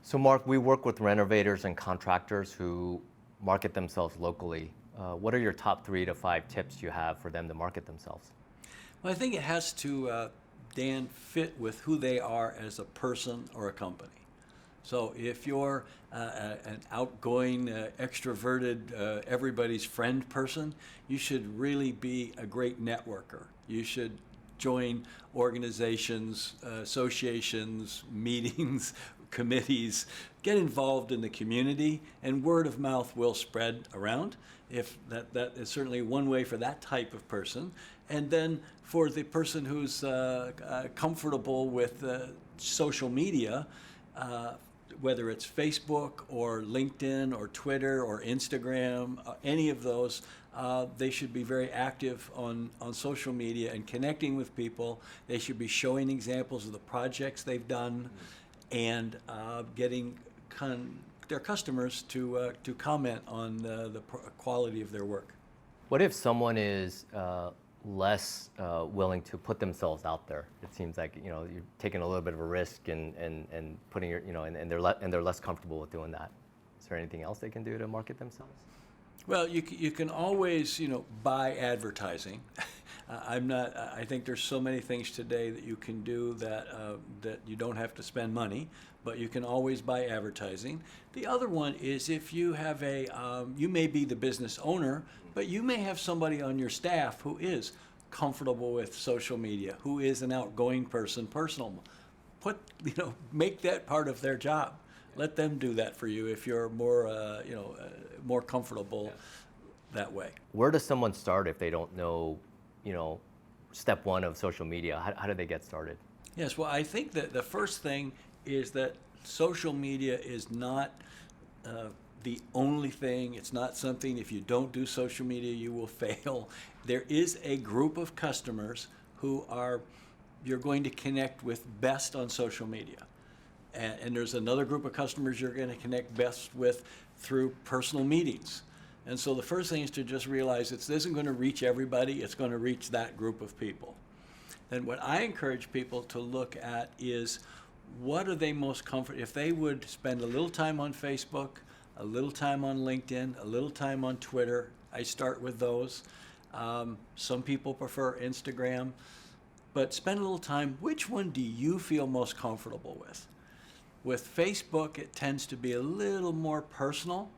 So Mark, we work with renovators and contractors who market themselves locally. What are your top 3 to 5 tips you have for them to market themselves? Well, I think it has to, Dan, fit with who they are as a person or a company. So if you're an outgoing, extroverted, everybody's friend person, you should really be a great networker. You should join organizations, associations, meetings, committees, get involved in the community, and word of mouth will spread around. If that is certainly one way for that type of person. And then for the person who's comfortable with social media, whether it's Facebook or LinkedIn or Twitter or Instagram, any of those, they should be very active on social media and connecting with people. They should be showing examples of the projects they've done and getting their customers to comment on the quality of their work. What if someone is less willing to put themselves out there? It seems like you're taking a little bit of a risk and putting your and they're less comfortable with doing that. Is there anything else they can do to market themselves? Well, you can always buy advertising. I think there's so many things today that you can do that you don't have to spend money, but you can always buy advertising. The other one is if you have you may be the business owner, but you may have somebody on your staff who is comfortable with social media, who is an outgoing person, personal. Make that part of their job. Let them do that for you if you're more comfortable that way. Where does someone start if they don't know, step one of social media? How do they get started? Yes, well, I think that the first thing is that social media is not the only thing. It's not something, if you don't do social media, you will fail. There is a group of customers who you're going to connect with best on social media. And there's another group of customers you're going to connect best with through personal meetings. And so the first thing is to just realize this isn't going to reach everybody, it's going to reach that group of people. Then what I encourage people to look at is what are they most comfortable, if they would spend a little time on Facebook, a little time on LinkedIn, a little time on Twitter. I start with those. Some people prefer Instagram, but spend a little time. Which one do you feel most comfortable with? With Facebook, it tends to be a little more personal.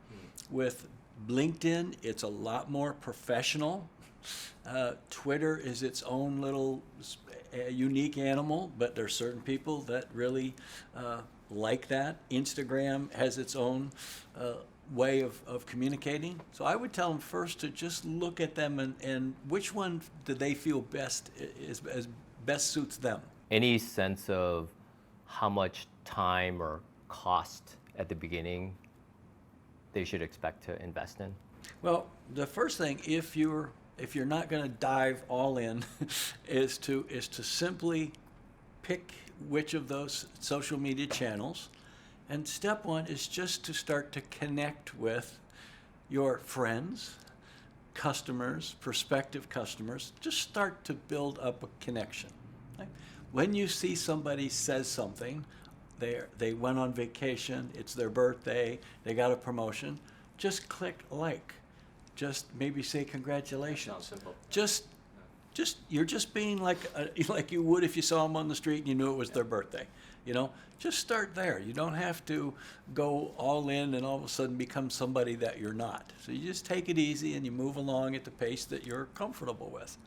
With LinkedIn, it's a lot more professional. Twitter is its own little unique animal, but there's certain people that really like that. Instagram has its own way of communicating. So I would tell them first to just look at them and which one do they feel best suits them. Any sense of how much time or cost at the beginning they should expect to invest in? Well, the first thing, if you're not going to dive all in, is to simply pick which of those social media channels. And step one is just to start to connect with your friends, customers, prospective customers. Just start to build up a connection. Right? When you see somebody says something, they went on vacation, it's their birthday, they got a promotion, just click like. Just maybe say congratulations. Sounds simple. Just you're just being like you would if you saw them on the street and you knew it was their birthday. Just start there. You don't have to go all in and all of a sudden become somebody that you're not. So you just take it easy and you move along at the pace that you're comfortable with.